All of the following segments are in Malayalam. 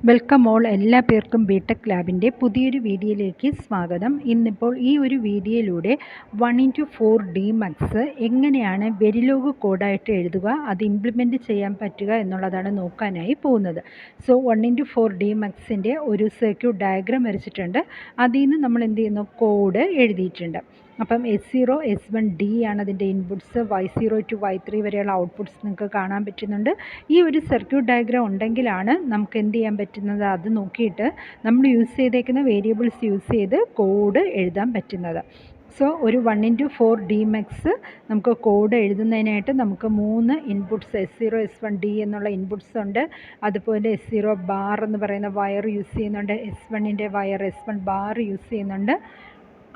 വെൽക്കം ഓൾ എല്ലാ പേർക്കും ബിടെക് ലാബിൻ്റെ പുതിയൊരു വീഡിയോയിലേക്ക് സ്വാഗതം. ഇന്നിപ്പോൾ ഈ ഒരു വീഡിയോയിലൂടെ 1x4 DMAX എങ്ങനെയാണ് വെരിലോഗ് കോഡായിട്ട് എഴുതുക, അത് ഇംപ്ലിമെൻറ്റ് ചെയ്യാൻ പറ്റുക എന്നുള്ളതാണ് നോക്കാനായി പോകുന്നത്. സോ 1x4 DMAXൻ്റെ ഒരു സർക്യൂട്ട് ഡയഗ്രാം വരച്ചിട്ടുണ്ട്. അതിൽ നിന്ന് നമ്മൾ എന്ത് ചെയ്യുന്നു, കോഡ് എഴുതിയിട്ടുണ്ട്. അപ്പം S0 S1 D ആണ് അതിൻ്റെ ഇൻപുട്ട്സ്, Y0 to Y3 വരെയുള്ള ഔട്ട്പുട്ട്സ് നിങ്ങൾക്ക് കാണാൻ പറ്റുന്നുണ്ട്. ഈ ഒരു സർക്യൂട്ട് ഡയഗ്രാം ഉണ്ടെങ്കിലാണ് നമുക്ക് എന്ത് ചെയ്യാൻ പറ്റുന്നത്, അത് നോക്കിയിട്ട് നമ്മൾ യൂസ് ചെയ്തേക്കുന്ന വേരിയബിൾസ് യൂസ് ചെയ്ത് കോഡ് എഴുതാൻ പറ്റുന്നത്. സോ ഒരു 1x4 DMAX നമുക്ക് കോഡ് എഴുതുന്നതിനായിട്ട് നമുക്ക് 3 ഇൻപുട്ട്സ് S0 S1 D എന്നുള്ള ഇൻപുട്ട്സ് ഉണ്ട്. അതുപോലെ S0 ബാർ എന്ന് പറയുന്ന വയർ യൂസ് ചെയ്യുന്നുണ്ട്, S1ൻ്റെ വയർ S1 ബാർ യൂസ് ചെയ്യുന്നുണ്ട്.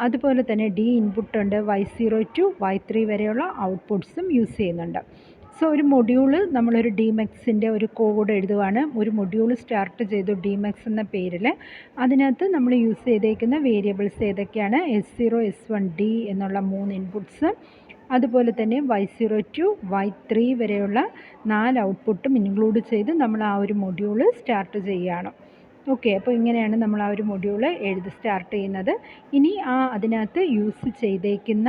അതുപോലെ തന്നെ D ഇൻപുട്ട് ഉണ്ട്, Y0 to Y3 വരെയുള്ള ഔട്ട്പുട്ട്സും യൂസ് ചെയ്യുന്നുണ്ട്. സോ ഒരു മൊഡ്യൂള് നമ്മളൊരു DMAXൻ്റെ ഒരു കോഡ് എഴുതുവാണ്. ഒരു മൊഡ്യൂള് സ്റ്റാർട്ട് ചെയ്തു DMAX എന്ന പേരിൽ. അതിനകത്ത് നമ്മൾ യൂസ് ചെയ്തേക്കുന്ന വേരിയബിൾസ് ഏതൊക്കെയാണ്, S0 S1 D എന്നുള്ള 3 ഇൻപുട്ട്സ്, അതുപോലെ തന്നെ Y0 to Y3 വരെയുള്ള 4 ഔട്ട്പുട്ടും ഇൻക്ലൂഡ് ചെയ്ത് നമ്മൾ ആ ഒരു മൊഡ്യൂള് സ്റ്റാർട്ട് ചെയ്യുകയാണ്. ഓക്കെ, അപ്പോൾ ഇങ്ങനെയാണ് നമ്മൾ ആ ഒരു മൊഡ്യൂള് സ്റ്റാർട്ട് ചെയ്യുന്നത്. ഇനി അതിനകത്ത് യൂസ് ചെയ്തേക്കുന്ന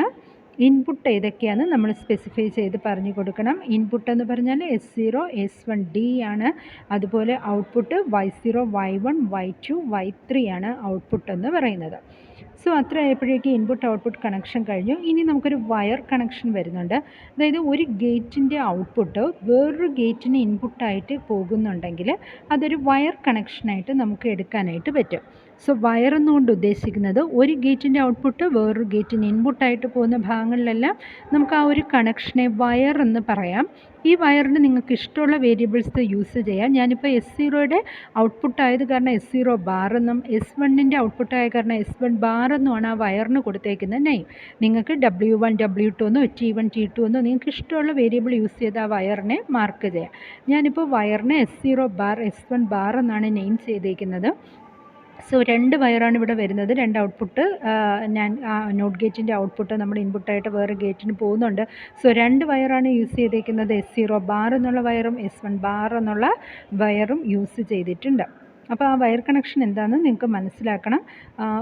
ഇൻപുട്ട് ഏതൊക്കെയാണെന്ന് നമ്മൾ സ്പെസിഫൈ ചെയ്ത് പറഞ്ഞു കൊടുക്കണം. ഇൻപുട്ട് എന്ന് പറഞ്ഞാൽ S0 S1 D ആണ്. അതുപോലെ output Y0 Y1 Y2 Y3 ആണ് ഔട്ട്പുട്ട് എന്ന് പറയുന്നത്. സോ അത്ര ആയപ്പോഴേക്ക് ഇൻപുട്ട് ഔട്ട്പുട്ട് കണക്ഷൻ കഴിഞ്ഞു. ഇനി നമുക്കൊരു വയർ കണക്ഷൻ വരുന്നുണ്ട്. അതായത് ഒരു ഗേറ്റിൻ്റെ ഔട്ട്പുട്ട് വേറൊരു ഗേറ്റിന് ഇൻപുട്ടായിട്ട് പോകുന്നുണ്ടെങ്കിൽ അതൊരു വയർ കണക്ഷനായിട്ട് നമുക്ക് എടുക്കാനായിട്ട് പറ്റും. സോ വയർ എന്നുകൊണ്ട് ഉദ്ദേശിക്കുന്നത് ഒരു ഗേറ്റിൻ്റെ ഔട്ട്പുട്ട് വേറൊരു ഗേറ്റിന് ഇൻപുട്ടായിട്ട് പോകുന്ന ഭാഗങ്ങളിലെല്ലാം നമുക്ക് ആ ഒരു കണക്ഷനെ വയർ എന്ന് പറയാം. ഈ വയറിന് നിങ്ങൾക്ക് ഇഷ്ടമുള്ള വേരിയബിൾസ് യൂസ് ചെയ്യാം. ഞാനിപ്പോൾ S0യുടെ ഔട്ട്പുട്ട് ആയത് കാരണം S0 ബാർ എന്നും, S1ൻ്റെ ഔട്ട്പുട്ട് ആയ കാരണം S1 ബാർ എന്നുമാണ് ആ വയറിന് കൊടുത്തേക്കുന്ന നെയിം. നിങ്ങൾക്ക് W1 W2 എന്നോ T1 T2 എന്നോ നിങ്ങൾക്ക് ഇഷ്ടമുള്ള വേരിയബിൾ യൂസ് ചെയ്ത് ആ വയറിനെ മാർക്ക് ചെയ്യാം. ഞാനിപ്പോൾ വയറിന് S0 ബാർ S1 ബാർ എന്നാണ് നെയിം ചെയ്തേക്കുന്നത്. സോ 2 വയറാണ് ഇവിടെ വരുന്നത്. 2 ഔട്ട്പുട്ട് ഞാൻ നോട്ട് ഗേറ്റിൻ്റെ ഔട്ട്പുട്ട് നമ്മൾ ഇൻപുട്ടായിട്ട് വേറെ ഗേറ്റിന് പോകുന്നുണ്ട്. സോ 2 വയറാണ് യൂസ് ചെയ്തേക്കുന്നത്. S0 ബാർ എന്നുള്ള വയറും S1 ബാർ എന്നുള്ള വയറും യൂസ് ചെയ്തിട്ടുണ്ട്. അപ്പോൾ ആ വയർ കണക്ഷൻ എന്താണെന്ന് നിങ്ങൾക്ക് മനസ്സിലാക്കണം.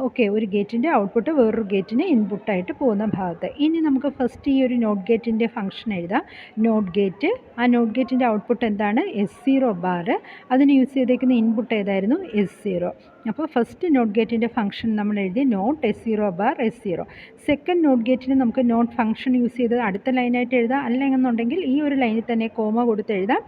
ഓക്കെ, ഒരു ഗേറ്റിൻ്റെ ഔട്ട്പുട്ട് വേറൊരു ഗേറ്റിന് ഇൻപുട്ടായിട്ട് പോകുന്ന ഭാഗത്ത്. ഇനി നമുക്ക് ഫസ്റ്റ് ഈ ഒരു നോട്ട് ഗേറ്റിൻ്റെ ഫംഗ്ഷൻ എഴുതാം. നോട്ട് ഗേറ്റ്, ആ നോട്ട് ഗേറ്റിൻ്റെ ഔട്ട്പുട്ട് എന്താണ്, S0 ബാർ. അതിന് യൂസ് ചെയ്തേക്കുന്ന ഇൻപുട്ട് ഏതായിരുന്നു, S0. അപ്പോൾ ഫസ്റ്റ് നോട്ട് ഗേറ്റിൻ്റെ ഫംഗ്ഷൻ നമ്മൾ എഴുതി not S0 bar S0. Second not ഗേറ്റിന് നമുക്ക് നോട്ട് ഫംഗ്ഷൻ യൂസ് ചെയ്ത് അടുത്ത ലൈനായിട്ട് എഴുതാം. അല്ലെന്നുണ്ടെങ്കിൽ ഈ ഒരു ലൈനിൽ തന്നെ കോമ കൊടുത്ത് എഴുതാം.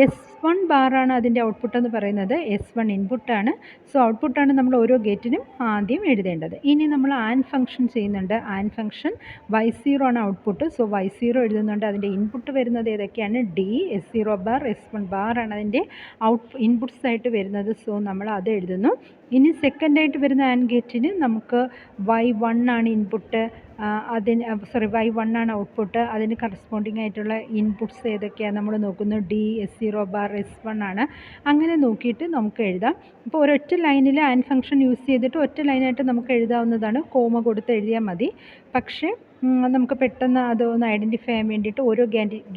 S1 ബാറാണ് അതിൻ്റെ ഔട്ട്പുട്ട് എന്ന് പറയുന്നത്, S1 ഇൻപുട്ടാണ്. സോ ഔട്ട്പുട്ടാണ് നമ്മൾ ഓരോ ഗേറ്റിനും ആദ്യം എഴുതേണ്ടത്. ഇനി നമ്മൾ ആൻഡ് ഫംഗ്ഷൻ ചെയ്യുന്നുണ്ട്. ആൻഡ് ഫംഗ്ഷൻ Y0 ആണ് ഔട്ട്പുട്ട്. സോ Y0 എഴുതുന്നുണ്ട്. അതിൻ്റെ ഇൻപുട്ട് വരുന്നത് ഏതൊക്കെയാണ്, D. S0 bar S1 bar ആണ് അതിൻ്റെ ഇൻപുട്ട്സ് ആയിട്ട് വരുന്നത്. സോ നമ്മൾ അത് എഴുതുന്നു. ഇനി സെക്കൻഡായിട്ട് വരുന്ന ആൻഡ് ഗേറ്റിന് നമുക്ക് Y1 ആണ് ഇൻപുട്ട്, Y1 ആണ് ഔട്ട്പുട്ട്. അതിന് കറസ്പോണ്ടിങ് ആയിട്ടുള്ള ഇൻപുട്ട്സ് ഏതൊക്കെയാണ് നമ്മൾ നോക്കുന്നു, D S0 ബാർ S1 ആണ്. അങ്ങനെ നോക്കിയിട്ട് നമുക്ക് എഴുതാം. അപ്പോൾ ഒരൊറ്റ ലൈനിൽ ആൻഡ് ഫംഗ്ഷൻ യൂസ് ചെയ്തിട്ട് ഒറ്റ ലൈനായിട്ട് നമുക്ക് എഴുതാവുന്നതാണ്. കോമ കൊടുത്ത് എഴുതിയാൽ മതി. പക്ഷേ നമുക്ക് പെട്ടെന്ന് അതൊന്ന് ഐഡൻറ്റിഫൈ ചെയ്യാൻ വേണ്ടിയിട്ട് ഓരോ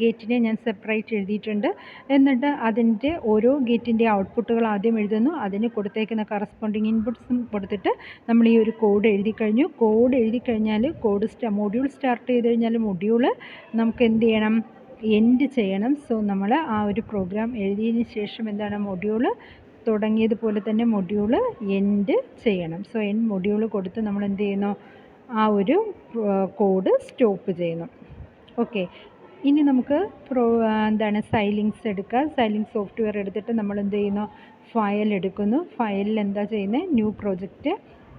ഗേറ്റിനെ ഞാൻ സെപ്പറേറ്റ് എഴുതിയിട്ടുണ്ട്. എന്നിട്ട് അതിൻ്റെ ഓരോ ഗേറ്റിൻ്റെ ഔട്ട്പുട്ടുകൾ ആദ്യം എഴുതുന്നു. അതിന് കൊടുത്തേക്കുന്ന കറസ്പോണ്ടിങ് ഇൻപുട്ട്സും കൊടുത്തിട്ട് നമ്മൾ ഈ ഒരു കോഡ് എഴുതി കഴിഞ്ഞു. കോഡ് എഴുതി കഴിഞ്ഞാൽ മൊഡ്യൂൾ സ്റ്റാർട്ട് ചെയ്ത് കഴിഞ്ഞാൽ മൊഡ്യൂള് നമുക്ക് എന്ത് ചെയ്യണം, എൻഡ് ചെയ്യണം. സോ നമ്മൾ ആ ഒരു പ്രോഗ്രാം എഴുതിയതിന് ശേഷം എന്താണ്, മൊഡ്യൂള് തുടങ്ങിയതുപോലെ തന്നെ മൊഡ്യൂള് എൻഡ് ചെയ്യണം. സോ എൻഡ് മൊഡ്യൂള് കൊടുത്ത് നമ്മൾ എന്ത് ചെയ്യുന്നു, ആ ഒരു കോഡ് സ്റ്റോപ്പ് ചെയ്യുന്നു. ഓക്കെ, ഇനി നമുക്ക് സൈലിങ്സ് എടുക്കുക. സൈലിംഗ് സോഫ്റ്റ്വെയർ എടുത്തിട്ട് നമ്മൾ എന്ത് ചെയ്യുന്നു, ഫയൽ എടുക്കുന്നു. ഫയലിൽ എന്താ ചെയ്യുന്നത്, ന്യൂ പ്രോജക്റ്റ്.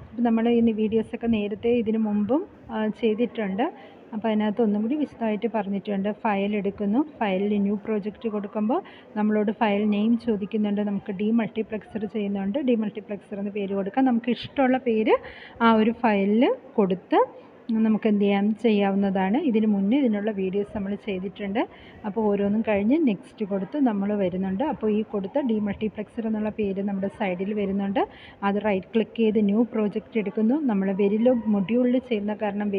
അപ്പോൾ നമ്മൾ ഈ വീഡിയോസൊക്കെ നേരത്തെ ഇതിനു മുമ്പും ചെയ്തിട്ടുണ്ട്. അപ്പോൾ അതിനകത്ത് ഒന്നും കൂടി വിശദമായിട്ട് പറഞ്ഞിട്ടുണ്ട്. ഫയൽ എടുക്കുന്നു. ഫയലിൽ ന്യൂ പ്രോജക്റ്റ് കൊടുക്കുമ്പോൾ നമ്മളോട് ഫയൽ നെയിം ചോദിക്കുന്നുണ്ട്. നമുക്ക് ഡീമൾട്ടിപ്ലക്സർ ചെയ്യുന്നുണ്ട്. ഡീമൾട്ടിപ്ലക്സർ എന്ന് പേര് കൊടുക്കാം. നമുക്ക് ഇഷ്ടമുള്ള പേര് ആ ഒരു ഫയലിൽ കൊടുത്ത് നമുക്ക് എന്ത് ചെയ്യാവുന്നതാണ്. ഇതിന് മുന്നേ ഇതിനുള്ള വീഡിയോസ് നമ്മൾ ചെയ്തിട്ടുണ്ട്. അപ്പോൾ ഓരോന്നും കഴിഞ്ഞ് നെക്സ്റ്റ് കൊടുത്ത് നമ്മൾ വരുന്നുണ്ട്. അപ്പോൾ ഈ കൊടുത്ത ഡീമൾട്ടിപ്ലക്സർ എന്നുള്ള പേര് നമ്മുടെ സൈഡിൽ വരുന്നുണ്ട്. അത് റൈറ്റ് ക്ലിക്ക് ചെയ്ത് ന്യൂ പ്രോജക്റ്റ് എടുക്കുന്നു. നമ്മൾ വെരിലോഗ് മൊഡ്യൂളിൽ ചെയ്യുന്ന കാരണം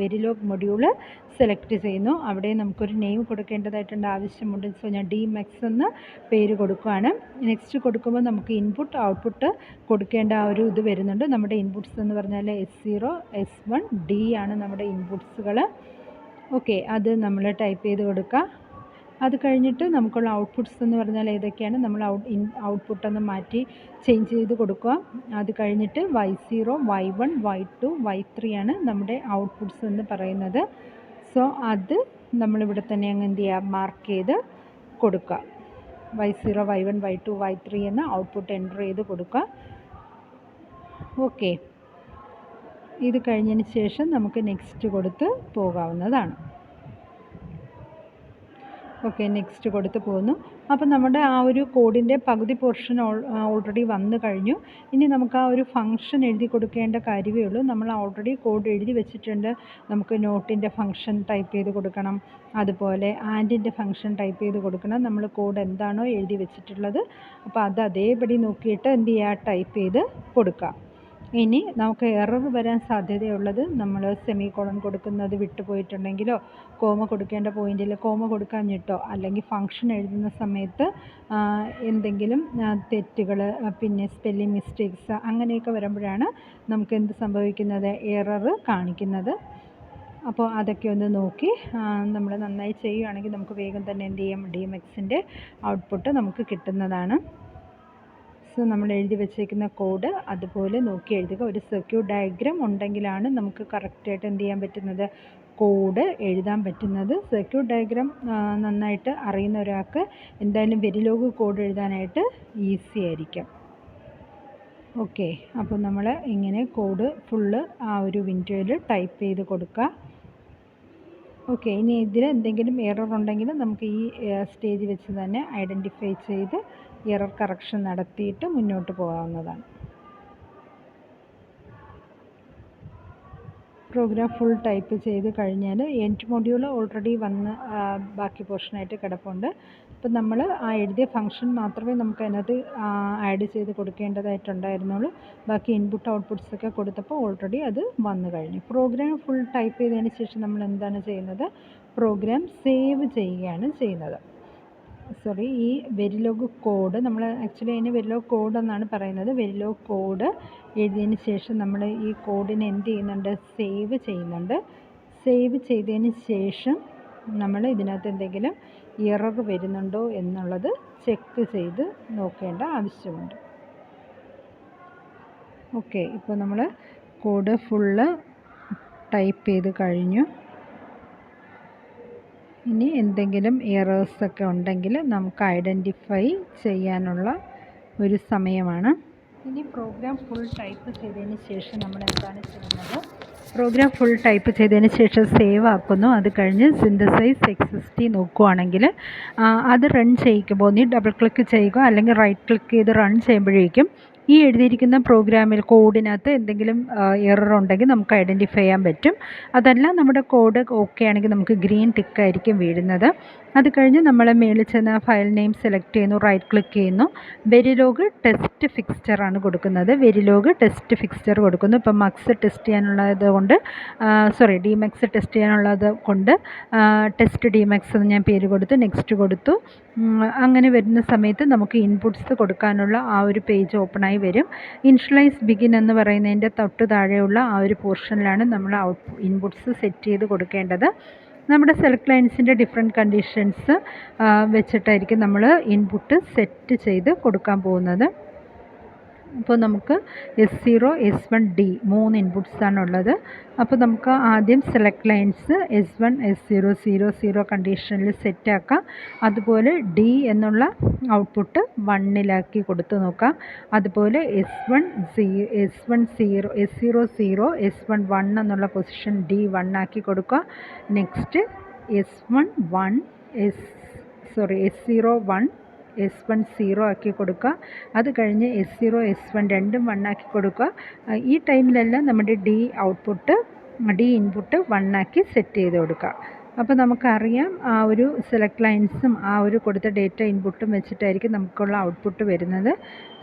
വെരിലോഗ് മൊഡ്യൂള് സെലക്ട് ചെയ്യുന്നു. അവിടെ നമുക്കൊരു നെയിം കൊടുക്കേണ്ടതായിട്ടുണ്ട്, ആവശ്യമുണ്ട്. സോ ഞാൻ DMX എന്ന് പേര് കൊടുക്കുകയാണ്. നെക്സ്റ്റ് കൊടുക്കുമ്പോൾ നമുക്ക് ഇൻപുട്ട് ഔട്ട്പുട്ട് കൊടുക്കേണ്ട ആ ഒരു ഇത് വരുന്നുണ്ട്. നമ്മുടെ ഇൻപുട്ട്സ് എന്ന് പറഞ്ഞാൽ S0 S1 D ആണ് നമ്മുടെ ഇൻപുട്ട്സുകൾ. ഓക്കെ, അത് നമ്മൾ ടൈപ്പ് ചെയ്ത് കൊടുക്കുക. അത് കഴിഞ്ഞിട്ട് നമുക്കുള്ള ഔട്ട്പുട്ട്സ് എന്ന് പറഞ്ഞാൽ ഏതൊക്കെയാണ്, നമ്മൾ ഔട്ട്പുട്ടൊന്ന് മാറ്റി ചേഞ്ച് ചെയ്ത് കൊടുക്കുക. അത് കഴിഞ്ഞിട്ട് Y0 Y1 Y2 Y3 ആണ് നമ്മുടെ ഔട്ട്പുട്ട്സ് എന്ന് പറയുന്നത്. സോ അത് നമ്മളിവിടെ തന്നെ അങ്ങ് എന്ത് ചെയ്യുക, മാർക്ക് ചെയ്ത് കൊടുക്കുക. Y0 Y1 Y2 Y3 എന്ന ഔട്ട്പുട്ട് എൻ്റർ ചെയ്ത് കൊടുക്കുക. ഓക്കെ, ഇത് കഴിഞ്ഞതിന് ശേഷം നമുക്ക് നെക്സ്റ്റ് കൊടുത്ത് പോകാവുന്നതാണ്. ഓക്കെ, നെക്സ്റ്റ് കൊടുത്ത് പോകുന്നു. അപ്പോൾ നമ്മുടെ ആ ഒരു കോഡിൻ്റെ പകുതി പോർഷൻ ഓൾറെഡി വന്നു കഴിഞ്ഞു. ഇനി നമുക്ക് ആ ഒരു ഫംഗ്ഷൻ എഴുതി കൊടുക്കേണ്ട കാര്യമേ ഉള്ളൂ. നമ്മൾ ഓൾറെഡി കോഡ് എഴുതി വെച്ചിട്ടുണ്ട്. നമുക്ക് നോട്ടിൻ്റെ ഫംഗ്ഷൻ ടൈപ്പ് ചെയ്ത് കൊടുക്കണം, അതുപോലെ ആൻഡിൻ്റെ ഫംഗ്ഷൻ ടൈപ്പ് ചെയ്ത് കൊടുക്കണം. നമ്മൾ കോഡ് എന്താണോ എഴുതി വെച്ചിട്ടുള്ളത് അപ്പോൾ അത് അതേപടി നോക്കിയിട്ട് എന്ത് ചെയ്യുക, ടൈപ്പ് ചെയ്ത് കൊടുക്കുക. ഇനി നമുക്ക് എറർ വരാൻ സാധ്യതയുള്ളത് നമ്മൾ സെമികോളൻ കൊടുക്കുന്നത് വിട്ടുപോയിട്ടുണ്ടെങ്കിലോ, കോമ കൊടുക്കേണ്ട പോയിന്റിൽ കോമ കൊടുക്കാഞ്ഞിട്ടോ, അല്ലെങ്കിൽ ഫംഗ്ഷൻ എഴുതുന്ന സമയത്ത് എന്തെങ്കിലും തെറ്റുകൾ, പിന്നെ സ്പെല്ലിംഗ് മിസ്റ്റേക്സ് അങ്ങനെയൊക്കെ വരുമ്പോഴാണ് നമുക്ക് എന്ത് സംഭവിക്കുന്നത്, എറർ കാണിക്കുന്നത്. അപ്പോൾ അതൊക്കെ ഒന്ന് നോക്കി നമ്മൾ നന്നായി ചെയ്യുകയാണെങ്കിൽ നമുക്ക് വേഗം തന്നെ എന്ത് ചെയ്യാം, DMXൻ്റെ ഔട്ട്പുട്ട് നമുക്ക് കിട്ടുന്നതാണ്. സോ നമ്മൾ എഴുതി വെച്ചേക്കുന്ന കോഡ് അതുപോലെ നോക്കി എഴുതുക. ഒരു സർക്യൂട്ട് ഡയഗ്രാം ഉണ്ടെങ്കിലാണ് നമുക്ക് കറക്റ്റായിട്ട് എന്ത് ചെയ്യാൻ പറ്റുന്നത്, കോഡ് എഴുതാൻ പറ്റുന്നത്. സർക്യൂട്ട് ഡയഗ്രാം നന്നായിട്ട് അറിയുന്ന ഒരാൾക്ക് എന്തായാലും വെരിലോഗ് കോഡ് എഴുതാനായിട്ട് ഈസി ആയിരിക്കും. ഓക്കെ, അപ്പോൾ നമ്മൾ ഇങ്ങനെ കോഡ് ഫുള്ള് ആ ഒരു വിൻഡോയിൽ ടൈപ്പ് ചെയ്ത് കൊടുക്കുക. ഓക്കെ, ഇനി ഇതിൽ എന്തെങ്കിലും എറർ ഉണ്ടെങ്കിൽ നമുക്ക് ഈ സ്റ്റേജ് വെച്ച് തന്നെ ഐഡൻറ്റിഫൈ ചെയ്ത് എറർ കറക്ഷൻ നടത്തിയിട്ട് മുന്നോട്ട് പോകാവുന്നതാണ്. പ്രോഗ്രാം ഫുൾ ടൈപ്പ് ചെയ്ത് കഴിഞ്ഞാൽ എൻഡ് മൊഡ്യൂൾ ഓൾറെഡി വന്ന് ബാക്കി പോർഷനായിട്ട് കിടപ്പുണ്ട്. അപ്പം നമ്മൾ ആ എഴുതിയ ഫംഗ്ഷൻ മാത്രമേ നമുക്ക് അതിനകത്ത് ആഡ് ചെയ്ത് കൊടുക്കേണ്ടതായിട്ടുണ്ടായിരുന്നുള്ളൂ. ബാക്കി ഇൻപുട്ട് ഔട്ട്പുട്ട്സ് ഒക്കെ കൊടുത്തപ്പോൾ ഓൾറെഡി അത് വന്നു കഴിഞ്ഞു. പ്രോഗ്രാം ഫുൾ ടൈപ്പ് ചെയ്തതിന് ശേഷം നമ്മൾ എന്താണ് ചെയ്യുന്നത്, പ്രോഗ്രാം സേവ് ചെയ്യുകയാണ് ചെയ്യുന്നത്. ഈ വെരിലോഗ് കോഡ് നമ്മൾ ആക്ച്വലി അതിന് വെരിലോഗ് കോഡ് എന്നാണ് പറയുന്നത്. വെരിലോഗ് കോഡ് എഴുതിയതിന് ശേഷം നമ്മൾ ഈ കോഡിനെ എന്ത് ചെയ്യുന്നുണ്ട്, സേവ് ചെയ്യുന്നുണ്ട്. സേവ് ചെയ്തതിന് ശേഷം നമ്മൾ ഇതിനകത്ത് എന്തെങ്കിലും എറർ വരുന്നുണ്ടോ എന്നുള്ളത് ചെക്ക് ചെയ്ത് നോക്കേണ്ട ആവശ്യമുണ്ട്. ഓക്കെ, ഇപ്പോൾ നമ്മൾ കോഡ് ഫുള്ള് ടൈപ്പ് ചെയ്ത് കഴിഞ്ഞു. ഇനി എന്തെങ്കിലും എറേഴ്സൊക്കെ ഉണ്ടെങ്കിൽ നമുക്ക് ഐഡൻറ്റിഫൈ ചെയ്യാനുള്ള ഒരു സമയമാണ്. ഇനി പ്രോഗ്രാം ഫുൾ ടൈപ്പ് ചെയ്തതിന് ശേഷം നമ്മൾ എന്താണ് ചെയ്യുന്നത്, പ്രോഗ്രാം ഫുൾ ടൈപ്പ് ചെയ്തതിന് ശേഷം സേവ് ആക്കുന്നു. അത് കഴിഞ്ഞ് സിന്തസൈസ് XST നോക്കുകയാണെങ്കിൽ അത് റൺ ചെയ്യിക്കുമ്പോൾ നീ ഡബിൾ ക്ലിക്ക് ചെയ്യുക, അല്ലെങ്കിൽ റൈറ്റ് ക്ലിക്ക് ചെയ്ത് റൺ ചെയ്യുമ്പോഴേക്കും ഈ എഴുതിയിരിക്കുന്ന പ്രോഗ്രാമിൽ കോഡിനകത്ത് എന്തെങ്കിലും എറർ ഉണ്ടെങ്കിൽ നമുക്ക് ഐഡൻറ്റിഫൈ ചെയ്യാൻ പറ്റും. അതല്ല നമ്മുടെ കോഡ് ഓക്കെ ആണെങ്കിൽ നമുക്ക് ഗ്രീൻ ടിക്കായിരിക്കും വീഴുന്നത്. അത് കഴിഞ്ഞ് നമ്മൾ മേളിൽ ചെന്ന് ഫയൽ നെയിം സെലക്ട് ചെയ്യുന്നു, റൈറ്റ് ക്ലിക്ക് ചെയ്യുന്നു, വെരിലോഗ് ടെസ്റ്റ് ഫിക്സ്ചർ ആണ് കൊടുക്കുന്നത്. വെരിലോഗ് ടെസ്റ്റ് ഫിക്സ്ചർ കൊടുക്കുന്നു. ഇപ്പം മക്സ് ടെസ്റ്റ് ചെയ്യാനുള്ളത് കൊണ്ട് DMX ടെസ്റ്റ് ചെയ്യാനുള്ളത് കൊണ്ട് ടെസ്റ്റ് DMX എന്ന് ഞാൻ പേര് കൊടുത്ത് നെക്സ്റ്റ് കൊടുത്തു. അങ്ങനെ വരുന്ന സമയത്ത് നമുക്ക് ഇൻപുട്ട്സ് കൊടുക്കാനുള്ള ആ ഒരു പേജ് ഓപ്പണായി വരും. ഇനിഷ്യലൈസ് ബിഗിൻ എന്ന് പറയുന്നതിൻ്റെ തൊട്ട് താഴെയുള്ള ആ ഒരു പോർഷനിലാണ് നമ്മൾ ഇൻപുട്ട്സ് സെറ്റ് ചെയ്ത് കൊടുക്കേണ്ടത്. നമ്മുടെ സെലക്ട് ലൈൻസിൻ്റെ ഡിഫറെൻറ്റ് കണ്ടീഷൻസ് വെച്ചിട്ടായിരിക്കും നമ്മൾ ഇൻപുട്ട് സെറ്റ് ചെയ്ത് കൊടുക്കാൻ പോകുന്നത്. അപ്പോൾ നമുക്ക് S0 S1 D 3 ഇൻപുട്ട്സാണുള്ളത്. അപ്പോൾ നമുക്ക് ആദ്യം സെലക്ട് ലൈൻസ് S1 S0 0 0 കണ്ടീഷനിൽ സെറ്റാക്കാം. അതുപോലെ D എന്നുള്ള ഔട്ട്പുട്ട് 1ലാക്കി കൊടുത്തു നോക്കാം. അതുപോലെ S0 0 S0 S1 1 എന്നുള്ള പൊസിഷൻ D 1 ആക്കി കൊടുക്കുക. നെക്സ്റ്റ് S0 1 S1 0 ആക്കി കൊടുക്കുക. അത് കഴിഞ്ഞ് S0 S1 രണ്ടും 1 ആക്കി കൊടുക്കുക. ഈ ടൈമിലെല്ലാം നമ്മുടെ D ഔട്ട്പുട്ട് ഡി ഇൻപുട്ട് 1 ആക്കി സെറ്റ് ചെയ്ത് കൊടുക്കുക. അപ്പോൾ നമുക്കറിയാം ആ ഒരു സെലക്ട് ലൈൻസും ആ ഒരു കൊടുത്ത ഡേറ്റ ഇൻപുട്ടും വെച്ചിട്ടായിരിക്കും നമുക്കുള്ള ഔട്ട്പുട്ട് വരുന്നത്.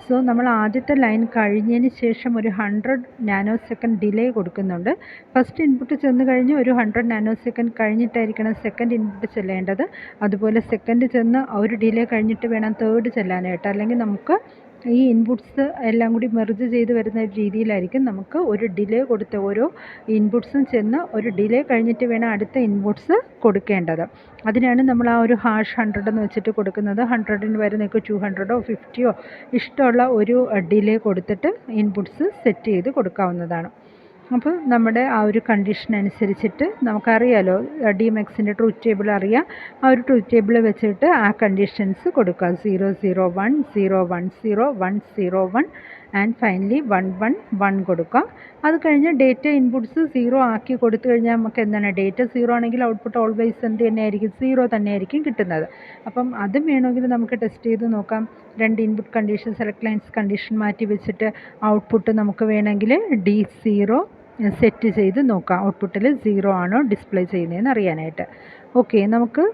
സോ നമ്മൾ ആദ്യത്തെ ലൈൻ കഴിഞ്ഞതിന് ശേഷം ഒരു 100 നാനോ സെക്കൻഡ് ഡിലേ കൊടുക്കുന്നുണ്ട്. ഫസ്റ്റ് ഇൻപുട്ട് ചെന്ന് കഴിഞ്ഞ് ഒരു 100 നാനോ സെക്കൻഡ് കഴിഞ്ഞിട്ടായിരിക്കണം സെക്കൻഡ് ഇൻപുട്ട് ചെല്ലേണ്ടത്. അതുപോലെ സെക്കൻഡ് ചെന്ന് ഒരു ഡിലേ കഴിഞ്ഞിട്ട് വേണം തേർഡ് ചെല്ലാനായിട്ട്. അല്ലെങ്കിൽ നമുക്ക് ഈ ഇൻപുട്സ് എല്ലാം കൂടി മെർജ് ചെയ്ത് വരുന്ന ഒരു രീതിയിലായിരിക്കും നമുക്ക് ഒരു ഡിലേ കൊടുത്ത് ഓരോ ഇൻപുട്സും ചെന്ന് ഒരു ഡിലേ കഴിഞ്ഞിട്ട് വേണം അടുത്ത ഇൻപുട്സ് കൊടുക്കേണ്ടത്. അതിനാണ് നമ്മൾ ആ ഒരു #100 എന്ന് വെച്ചിട്ട് കൊടുക്കുന്നത്. 100ന് വരെ നിങ്ങൾക്ക് 200ഓ 50ഓ ഇഷ്ടമുള്ള ഒരു ഡിലേ കൊടുത്തിട്ട് ഇൻപുട്സ് സെറ്റ് ചെയ്ത് കൊടുക്കാവുന്നതാണ്. അപ്പോൾ നമ്മുടെ ആ ഒരു കണ്ടീഷൻ അനുസരിച്ചിട്ട് നമുക്കറിയാലോ DMXൻ്റെ ട്രൂത്ത് ടേബിൾ അറിയാം. ആ ഒരു ട്രൂത്ത് ടേബിൾ വെച്ചിട്ട് ആ കണ്ടീഷൻസ് കൊടുക്കുക. 0 0 1 0 1 0 1 0 1 ആൻഡ് ഫൈനലി 1 1 1 കൊടുക്കുക. അത് കഴിഞ്ഞ് ഡേറ്റ ഇൻപുട്സ് 0 ആക്കി കൊടുത്തു കഴിഞ്ഞാൽ നമുക്ക് എന്താണ് ഡേറ്റ 0 ആണെങ്കിൽ ഔട്ട്പുട്ട് ഓൾവേസ് എന്ത് തന്നെയായിരിക്കും 0 തന്നെയായിരിക്കും കിട്ടുന്നത്. അപ്പം അതും വേണമെങ്കിൽ നമുക്ക് ടെസ്റ്റ് ചെയ്ത് നോക്കാം. 2 input condition select lines condition മാറ്റി വെച്ചിട്ട് ഔട്ട്പുട്ട് നമുക്ക് വേണമെങ്കിൽ D0 സെറ്റ് ചെയ്ത് നോക്കാം. ഔട്ട്പുട്ടിൽ 0 ആണോ ഡിസ്പ്ലേ ചെയ്യുന്നതെന്ന് അറിയാനായിട്ട്. ഓക്കെ, നമുക്ക്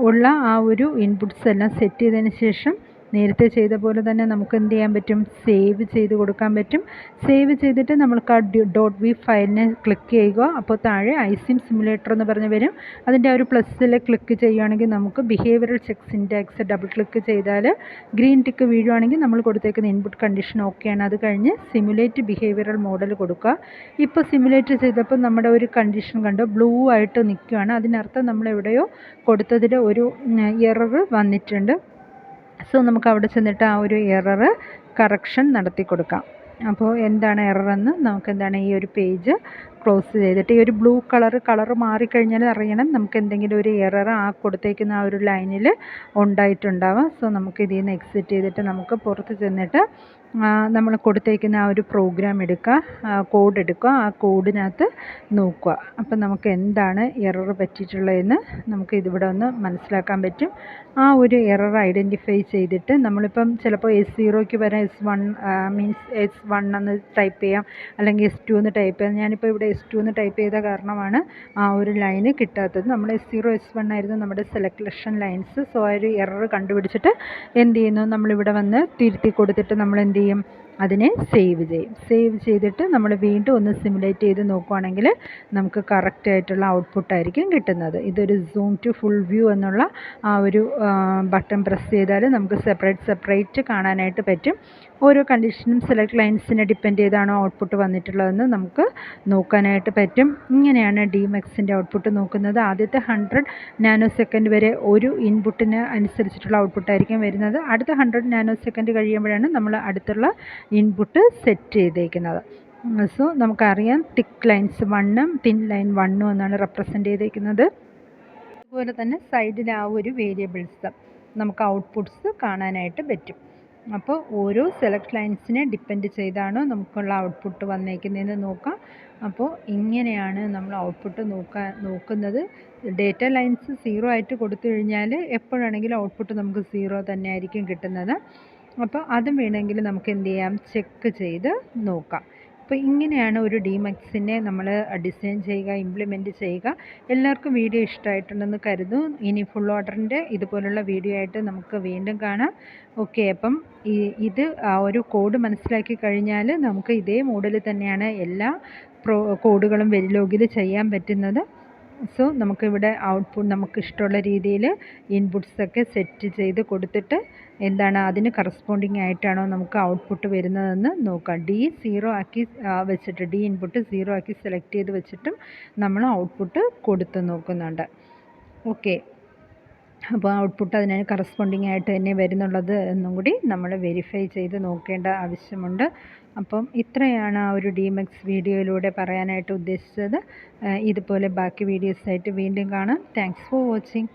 ഉള്ള ആ ഒരു ഇൻപുട്സ് എല്ലാം സെറ്റ് ചെയ്തതിന് ശേഷം നേരത്തെ ചെയ്ത പോലെ തന്നെ നമുക്ക് എന്ത് ചെയ്യാൻ പറ്റും, സേവ് ചെയ്ത് കൊടുക്കാൻ പറ്റും. സേവ് ചെയ്തിട്ട് നമ്മൾക്ക് ആ .v ഫയലിനെ ക്ലിക്ക് ചെയ്യുക. അപ്പോൾ താഴെ ഐസിം സിമുലേറ്റർ എന്ന് പറഞ്ഞ് വരും. അതിൻ്റെ ആ ഒരു പ്ലസ്സിൽ ക്ലിക്ക് ചെയ്യുകയാണെങ്കിൽ നമുക്ക് behavioural check syntax double click ചെയ്താൽ ഗ്രീൻ ടിക്ക് വീഴുവാണെങ്കിൽ നമ്മൾ കൊടുത്തേക്കുന്ന ഇൻപുട്ട് കണ്ടീഷൻ ഓക്കെയാണ്. അത് കഴിഞ്ഞ് സിമുലേറ്റ് ബിഹേവിയറൽ മോഡൽ കൊടുക്കുക. ഇപ്പോൾ സിമുലേറ്റ് ചെയ്തപ്പോൾ നമ്മുടെ ഒരു കണ്ടീഷൻ കണ്ടോ ബ്ലൂ ആയിട്ട് നിൽക്കുകയാണ്. അതിനർത്ഥം നമ്മളെവിടെയോ കൊടുത്തതിൽ ഒരു എറർ വന്നിട്ടുണ്ട്. സോ നമുക്ക് അവിടെ ചെന്നിട്ട് ആ ഒരു എറർ കറക്ഷൻ നടത്തി കൊടുക്കാം. അപ്പോൾ എന്താണ് എററെന്ന് നമുക്ക് എന്താണ് ഈ ഒരു പേജ് ക്ലോസ് ചെയ്തിട്ട് ഈ ഒരു ബ്ലൂ കളർ മാറിക്കഴിഞ്ഞാൽ അറിയണം നമുക്ക് എന്തെങ്കിലും ഒരു എറർ ആ കൊടുത്തേക്കുന്ന ആ ഒരു ലൈനിൽ ഉണ്ടായിട്ടുണ്ടാവാം. സോ നമുക്ക് ഇതിൽ നിന്ന് എക്സിറ്റ് ചെയ്തിട്ട് നമുക്ക് പുറത്ത് ചെന്നിട്ട് നമ്മൾ കൊടുത്തേക്കുന്ന ആ ഒരു പ്രോഗ്രാം എടുക്കുക, കോഡ് എടുക്കുക, ആ കോഡിനകത്ത് നോക്കുക. അപ്പം നമുക്ക് എന്താണ് എറർ പറ്റിയിട്ടുള്ളതെന്ന് നമുക്ക് ഇതിവിടെ ഒന്ന് മനസ്സിലാക്കാൻ പറ്റും. ആ ഒരു എറർ ഐഡൻറ്റിഫൈ ചെയ്തിട്ട് നമ്മളിപ്പം ചിലപ്പോൾ S0ക്ക് വരാൻ S1 മീൻസ് S1 എന്ന് ടൈപ്പ് ചെയ്യാം, അല്ലെങ്കിൽ S2 എന്ന് ടൈപ്പ് ചെയ്യാം. ഞാനിപ്പോൾ ഇവിടെ S2 എന്ന് ടൈപ്പ് ചെയ്ത കാരണമാണ് ആ ഒരു ലൈന് കിട്ടാത്തത്. നമ്മൾ S0 S1 ആയിരുന്നു നമ്മുടെ സെലക്ഷൻ ലൈൻസ്. സോ ആ ഒരു എറർ കണ്ടുപിടിച്ചിട്ട് എന്ത് ചെയ്യുന്നു, നമ്മളിവിടെ വന്ന് തിരുത്തി കൊടുത്തിട്ട് നമ്മൾ എന്ത് ചെയ്യും, അതിനെ സേവ് ചെയ്യും. സേവ് ചെയ്തിട്ട് നമ്മൾ വീണ്ടും ഒന്ന് സിമുലേറ്റ് ചെയ്ത് നോക്കുവാണെങ്കിൽ നമുക്ക് കറക്റ്റായിട്ടുള്ള ഔട്ട്പുട്ടായിരിക്കും കിട്ടുന്നത്. ഇതൊരു സൂം ടു ഫുൾ വ്യൂ എന്നുള്ള ആ ഒരു ബട്ടൺ പ്രസ് ചെയ്താൽ നമുക്ക് സെപ്പറേറ്റ് കാണാനായിട്ട് പറ്റും. ഓരോ കണ്ടീഷനും സെലക്ട് ലൈൻസിനെ ഡിപ്പെൻഡ് ചെയ്താണോ ഔട്ട്പുട്ട് വന്നിട്ടുള്ളതെന്ന് നമുക്ക് നോക്കാനായിട്ട് പറ്റും. ഇങ്ങനെയാണ് DMXൻ്റെ ഔട്ട്പുട്ട് നോക്കുന്നത്. ആദ്യത്തെ 100 നാനോ സെക്കൻഡ് വരെ ഒരു ഇൻപുട്ടിന് അനുസരിച്ചിട്ടുള്ള ഔട്ട്പുട്ടായിരിക്കും വരുന്നത്. അടുത്ത 100 നാനോ സെക്കൻഡ് കഴിയുമ്പോഴാണ് നമ്മൾ അടുത്തുള്ള ഇൻപുട്ട് സെറ്റ് ചെയ്തേക്കുന്നത്. സോ നമുക്കറിയാം തിക്ക് ലൈൻസ് 1ഉം തിൻ ലൈൻ 1ഉം എന്നാണ് റെപ്രസെൻ്റ് ചെയ്തേക്കുന്നത്. അതുപോലെ തന്നെ സൈഡിൽ ആ ഒരു വേരിയബിൾസ് നമുക്ക് ഔട്ട്പുട്ട്സ് കാണാനായിട്ട് പറ്റും. അപ്പോൾ ഓരോ സെലക്ട് ലൈൻസിനെ ഡിപ്പെൻഡ് ചെയ്താണോ നമുക്കുള്ള ഔട്ട്പുട്ട് വന്നേക്കുന്നതെന്ന് നോക്കാം. അപ്പോൾ ഇങ്ങനെയാണ് നമ്മൾ ഔട്ട്പുട്ട് നോക്കുന്നത്. ഡേറ്റ ലൈൻസ് 0 ആയിട്ട് കൊടുത്തു കഴിഞ്ഞാൽ എപ്പോഴാണെങ്കിലും ഔട്ട്പുട്ട് നമുക്ക് 0 തന്നെ ആയിരിക്കും കിട്ടുന്നത്. അപ്പോൾ അതും വേണമെങ്കിൽ നമുക്ക് എന്ത് ചെയ്യാം, ചെക്ക് ചെയ്ത് നോക്കാം. അപ്പോൾ ഇങ്ങനെയാണ് ഒരു DMXനെ നമ്മൾ ഡിസൈൻ ചെയ്യുക, ഇംപ്ലിമെൻറ്റ് ചെയ്യുക. എല്ലാവർക്കും വീഡിയോ ഇഷ്ടമായിട്ടുണ്ടെന്ന് കരുതുന്നു. ഇനി ഫുൾ ഓർഡറിൻ്റെ ഇതുപോലുള്ള വീഡിയോ ആയിട്ട് നമുക്ക് വീണ്ടും കാണാം. ഓക്കെ, അപ്പം ഇത് ആ ഒരു കോഡ് മനസ്സിലാക്കി കഴിഞ്ഞാൽ നമുക്ക് ഇതേ മോഡൽ തന്നെയാണ് എല്ലാ കോഡുകളും വെരിലോഗിൽ ചെയ്യാൻ പറ്റുന്നത്. സോ നമുക്കിവിടെ ഔട്ട്പുട്ട് നമുക്ക് ഇഷ്ടമുള്ള രീതിയിൽ ഇൻപുട്സൊക്കെ സെറ്റ് ചെയ്ത് കൊടുത്തിട്ട് എന്താണ് അതിന് കറസ്പോണ്ടിങ് ആയിട്ടാണോ നമുക്ക് ഔട്ട്പുട്ട് വരുന്നതെന്ന് നോക്കാം. D0 ആക്കി വെച്ചിട്ട് D ഇൻപുട്ട് 0 ആക്കി സെലക്ട് ചെയ്ത് വെച്ചിട്ടും നമ്മൾ ഔട്ട്പുട്ട് കൊടുത്ത് നോക്കുന്നുണ്ട്. ഓക്കെ, അപ്പോൾ ഔട്ട്പുട്ട് അതിന് കറസ്പോണ്ടിങ് ആയിട്ട് തന്നെ വരുന്നുള്ളത് എന്നും കൂടി നമ്മൾ വെരിഫൈ ചെയ്ത് നോക്കേണ്ട ആവശ്യമുണ്ട്. അപ്പം ഇത്രയാണ് ആ ഒരു DMX വീഡിയോയിലൂടെ പറയാനായിട്ട് ഉദ്ദേശിച്ചത്. ഇതുപോലെ ബാക്കി വീഡിയോസായിട്ട് വീണ്ടും കാണാം. Thanks for watching.